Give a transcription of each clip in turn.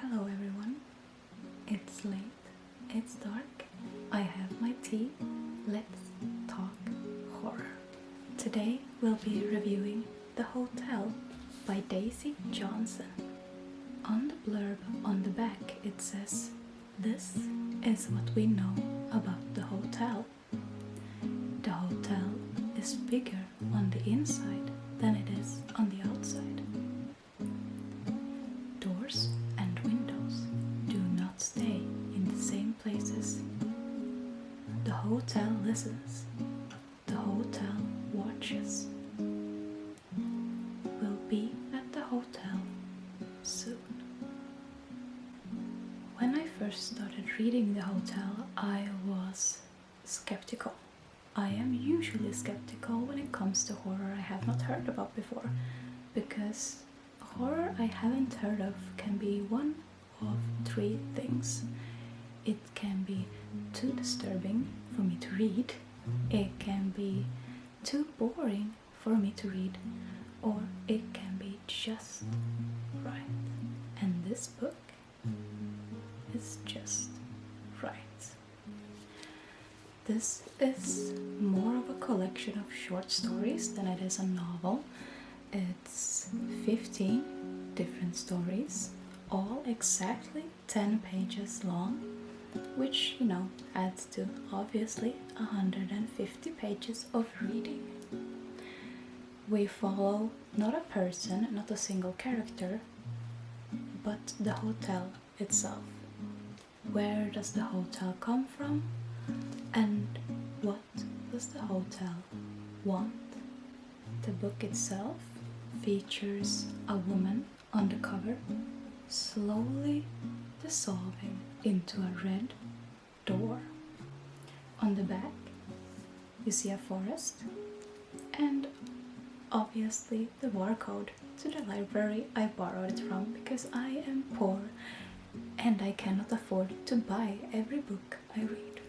Hello everyone, it's late, it's dark, I have my tea, let's talk horror. Today we'll be reviewing The Hotel by Daisy Johnson. On the blurb on the back it says, "This is what we know about the hotel." The hotel is bigger on the inside than it is on the outside. Doors and windows do not stay in the same places. The hotel listens. The hotel watches. We'll be at the hotel soon. When I first started reading The Hotel, I was skeptical. I am usually skeptical when it comes to horror I have not heard about before, because horror I haven't heard of can be one of three things. It can be too disturbing for me to read, it can be too boring for me to read, or it can be just right. And this book is just right. This is more of a collection of short stories than it is a novel. It's 15 different stories, all exactly 10 pages long, which, adds to obviously 150 pages of reading. We follow not a person, not a single character, but the hotel itself. Where does the hotel come from? And what does the hotel want? The book itself features a woman on the cover, slowly dissolving into a red door. On the back, you see a forest, and obviously the barcode to the library I borrowed it from, because I am poor and I cannot afford to buy every book I read.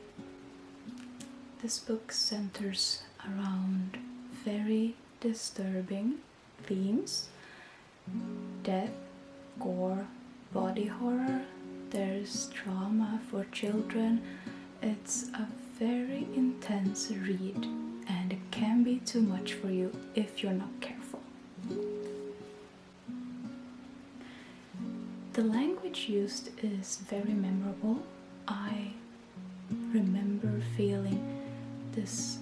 This book centers around very disturbing themes: death, gore, body horror, there's trauma for children. It's a very intense read, and it can be too much for you if you're not careful. The language used is very memorable. I remember feeling this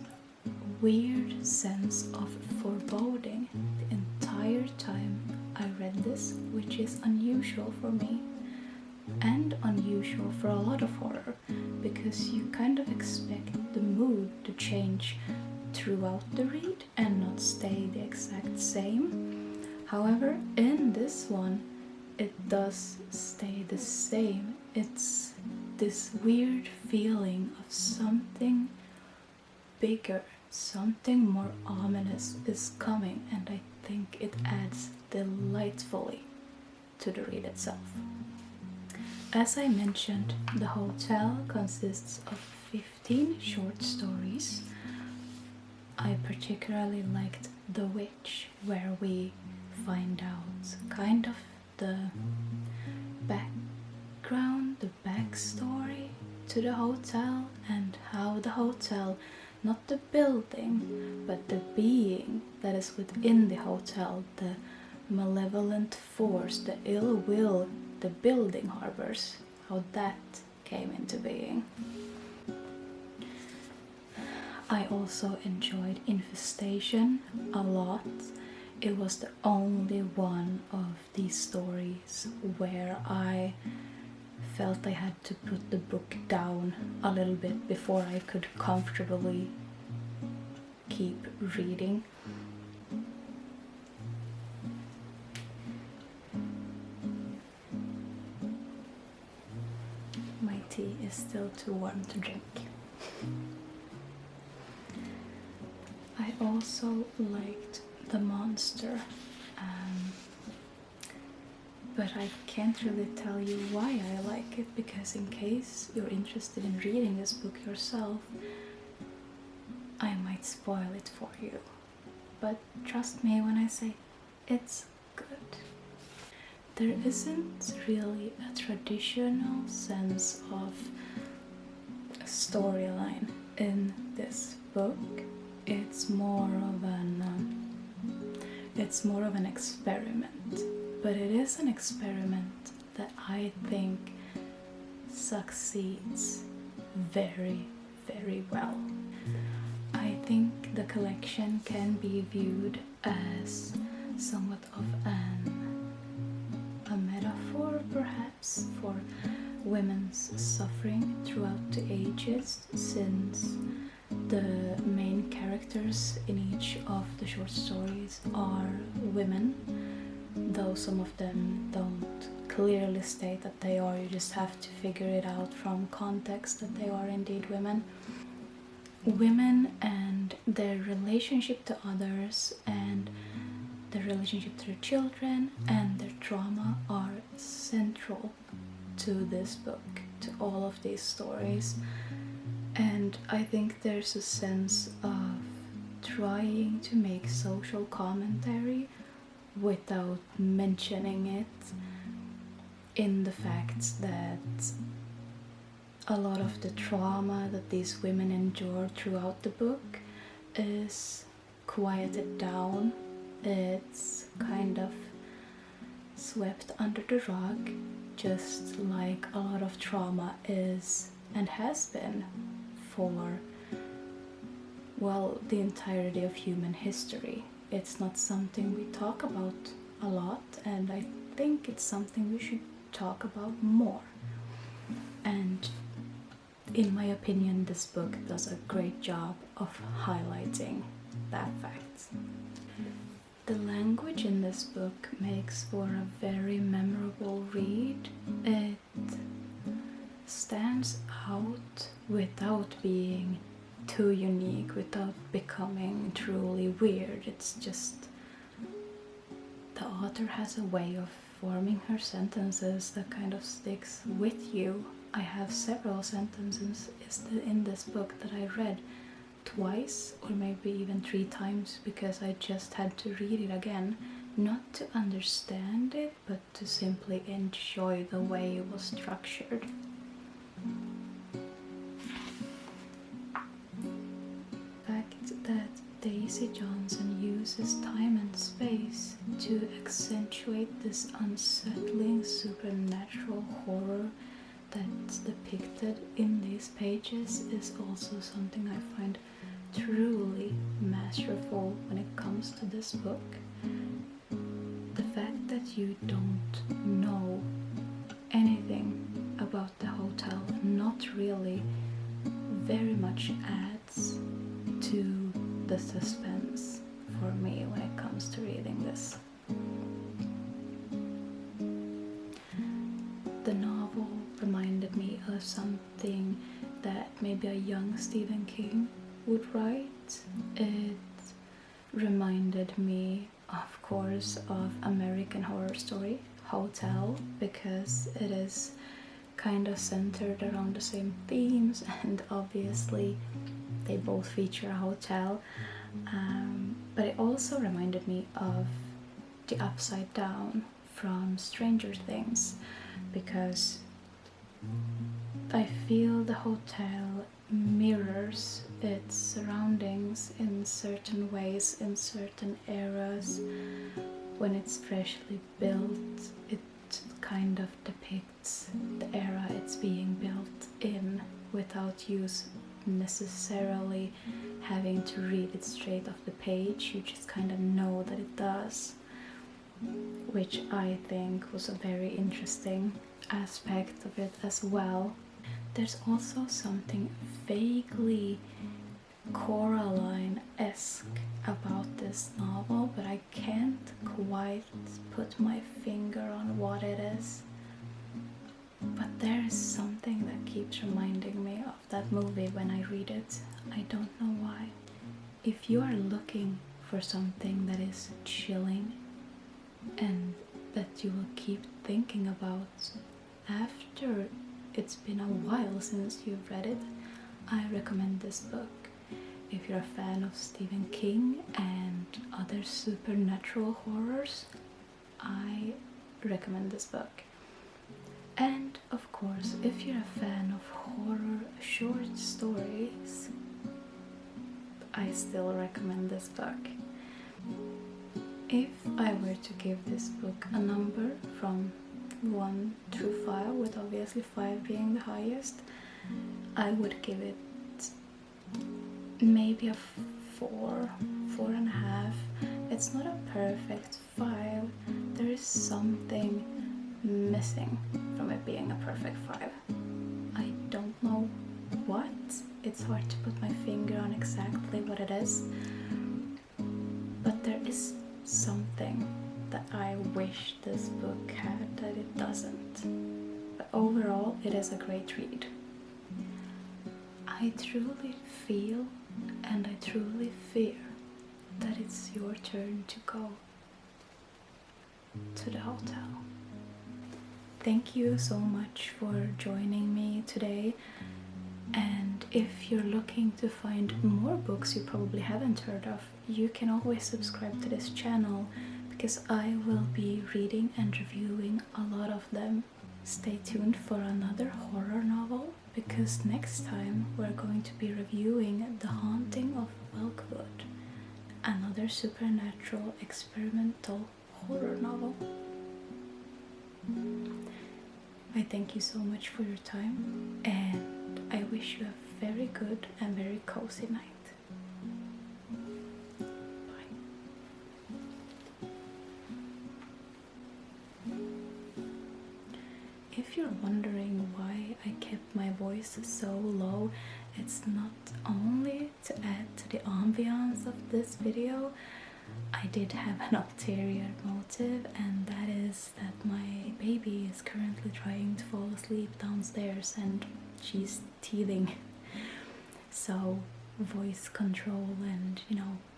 weird sense of foreboding the entire time I read this, which is unusual for me and unusual for a lot of horror, because you kind of expect the mood to change throughout the read and not stay the exact same. However, in this one it does stay the same. It's this weird feeling of something bigger, something more ominous is coming, and I think it adds delightfully to the read itself. As I mentioned, The Hotel consists of 15 short stories. I particularly liked The Witch, where we find out kind of the background, the backstory to the hotel, and how the hotel, not the building, but the being that is within the hotel, the malevolent force, the ill will the building harbors, how that came into being. I also enjoyed Infestation a lot. It was the only one of these stories where I felt I had to put the book down a little bit before I could comfortably keep reading. My tea is still too warm to drink. I also liked The Monster, but I can't really tell you why I like it, because in case you're interested in reading this book yourself, I might spoil it for you. But trust me when I say it's good. there isn't really a traditional sense of a storyline in this book. It's more of an experiment, but it is an experiment that I think succeeds very, very well. I think the collection can be viewed as somewhat of a metaphor, perhaps, for women's suffering throughout the ages, since the main characters in each of the short stories are women, though some of them don't clearly state that they are. You just have to figure it out from context that they are indeed women. Women and their relationship to others and their relationship to their children and their trauma are central to this book, to all of these stories. And I think there's a sense of trying to make social commentary without mentioning it, in the fact that a lot of the trauma that these women endure throughout the book is quieted down. It's kind of swept under the rug, just like a lot of trauma is and has been for, well, the entirety of human history. It's not something we talk about a lot, and I think it's something we should talk about more. And in my opinion, this book does a great job of highlighting that fact. The language in this book makes for a very memorable read. It stands out without being too unique, without becoming truly weird. It's just the author has a way of forming her sentences that kind of sticks with you. I have several sentences in this book that I read twice or maybe even 3 times because I just had to read it again, not to understand it, but to simply enjoy the way it was structured. The fact that Daisy Johnson uses time and space to accentuate this unsettling supernatural horror that's depicted in these pages is also something I find truly masterful when it comes to this book. The fact that you don't know anything about the hotel, not really, very much adds to the suspense for me when it comes to reading this. The novel reminded me of something that maybe a young Stephen King would write. It reminded me, of course, of American Horror Story, Hotel, because it is kind of centered around the same themes, and obviously they both feature a hotel. But it also reminded me of The Upside Down from Stranger Things, because I feel the hotel mirrors its surroundings in certain ways, in certain eras. When it's freshly built, it kind of depicts the era it's being built in without you necessarily having to read it straight off the page. You just kind of know that it does, which I think was a very interesting aspect of it as well. There's also something vaguely Coraline-esque about this novel, but I can't quite put my finger on what it is. But there is something that keeps reminding me of that movie when I read it. I don't know why. If you are looking for something that is chilling and that you will keep thinking about after it's been a while since you've read it, I recommend this book. If you're a fan of Stephen King and other supernatural horrors, I recommend this book. And of course, if you're a fan of horror short stories, I still recommend this book. If I were to give this book a number from 1 through 5, with obviously 5 being the highest, I would give it maybe a 4, 4.5. It's not a perfect 5. There is something missing from it being a perfect 5. I don't know what. It's hard to put my finger on exactly what it is. But there is something that I wish this book had that it doesn't. But overall, it is a great read. I truly feel and I truly fear that it's your turn to go to the hotel. Thank you so much for joining me today. And if you're looking to find more books you probably haven't heard of, you can always subscribe to this channel because I will be reading and reviewing a lot of them. Stay tuned for another horror novel, because next time we're going to be reviewing The Haunting of Welkwood, another supernatural experimental horror novel. I thank you so much for your time, and I wish you a very good and very cozy night. If you're wondering why I kept my voice so low, it's not only to add to the ambience of this video. I did have an ulterior motive, and that is that my baby is currently trying to fall asleep downstairs and she's teething. So voice control and,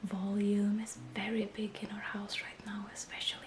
volume is very big in our house right now, especially